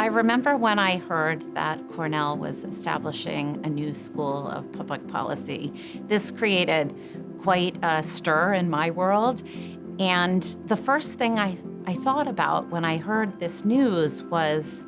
I remember when I heard that Cornell was establishing a new school of public policy. This created quite a stir in my world. And the first thing I thought about when I heard this news was,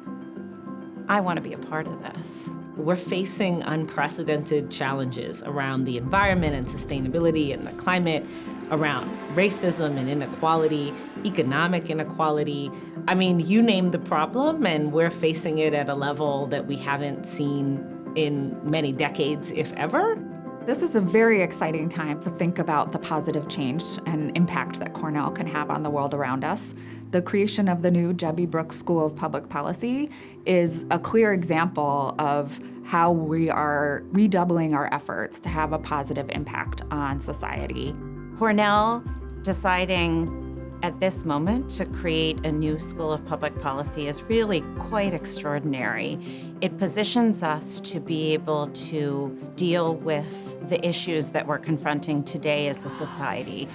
I want to be a part of this. We're facing unprecedented challenges around the environment and sustainability and the climate, around racism and inequality, economic inequality. I mean, you name the problem, and we're facing it at a level that we haven't seen in many decades, if ever. This is a very exciting time to think about the positive change and impact that Cornell can have on the world around us. The creation of the new Jeb E School of Public Policy is a clear example of how we are redoubling our efforts to have a positive impact on society. Cornell deciding at this moment to create a new School of Public Policy is really quite extraordinary. It positions us to be able to deal with the issues that we're confronting today as a society.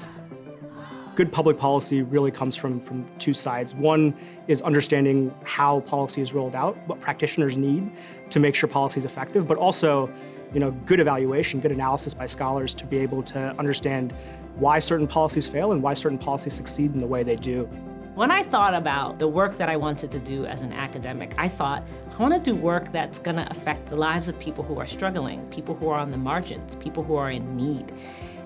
Good public policy really comes from two sides. One is understanding how policy is rolled out, what practitioners need to make sure policy is effective, but also, good evaluation, good analysis by scholars to be able to understand why certain policies fail and why certain policies succeed in the way they do. When I thought about the work that I wanted to do as an academic, I thought, I want to do work that's going to affect the lives of people who are struggling, people who are on the margins, people who are in need.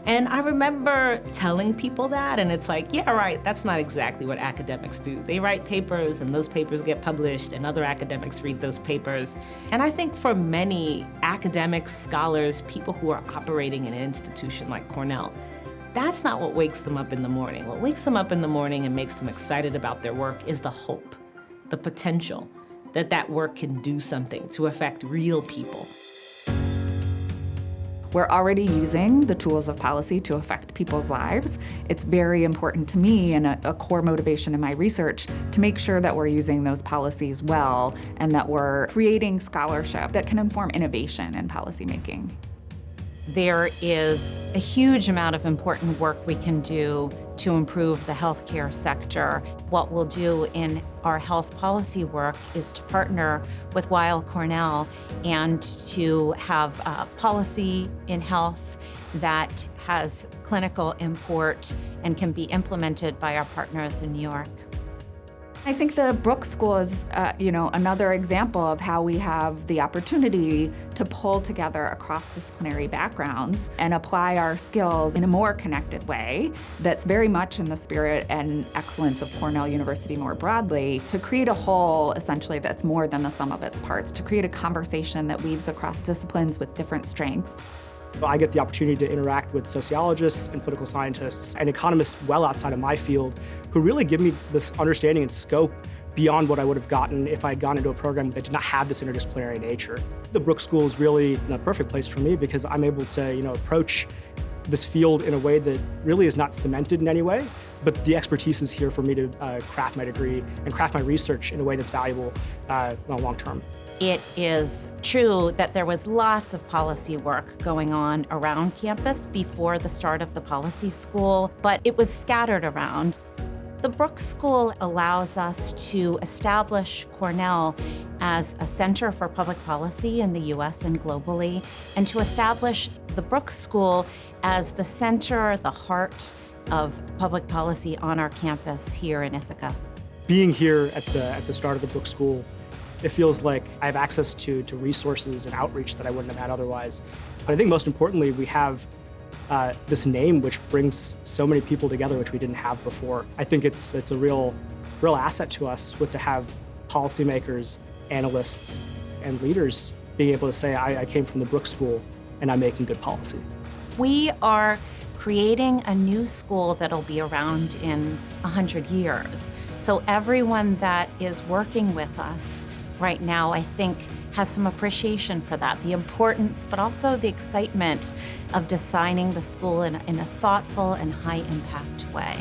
And I remember telling people that, and it's like, yeah, right, that's not exactly what academics do. They write papers, and those papers get published, and other academics read those papers. And I think for many academics, scholars, people who are operating in an institution like Cornell, that's not what wakes them up in the morning. What wakes them up in the morning and makes them excited about their work is the hope, the potential that that work can do something to affect real people. We're already using the tools of policy to affect people's lives. It's very important to me and a core motivation in my research to make sure that we're using those policies well and that we're creating scholarship that can inform innovation in policymaking. There is a huge amount of important work we can do to improve the healthcare sector. What we'll do in our health policy work is to partner with Weill Cornell and to have policy in health that has clinical import and can be implemented by our partners in New York. I think the Brooks School is, another example of how we have the opportunity to pull together cross-disciplinary backgrounds and apply our skills in a more connected way that's very much in the spirit and excellence of Cornell University more broadly, to create a whole, essentially, that's more than the sum of its parts, to create a conversation that weaves across disciplines with different strengths. I get the opportunity to interact with sociologists and political scientists and economists well outside of my field who really give me this understanding and scope beyond what I would have gotten if I had gone into a program that did not have this interdisciplinary nature. The Brooks School is really a perfect place for me because I'm able to approach this field in a way that really is not cemented in any way, but the expertise is here for me to craft my degree and craft my research in a way that's valuable long term. It is true that there was lots of policy work going on around campus before the start of the policy school, but it was scattered around. The Brooks School allows us to establish Cornell as a center for public policy in the US and globally, and to establish the Brooks School as the center, the heart of public policy on our campus here in Ithaca. Being here at the start of the Brooks School, it feels like I have access to resources and outreach that I wouldn't have had otherwise. But I think most importantly, we have this name which brings so many people together, which we didn't have before. I think it's a real asset to us to have policymakers, analysts, and leaders being able to say, I came from the Brooks School and I'm making good policy. We are creating a new school that'll be around in 100 years. So everyone that is working with us right now, I think, has some appreciation for that, the importance, but also the excitement of designing the school in a thoughtful and high-impact way.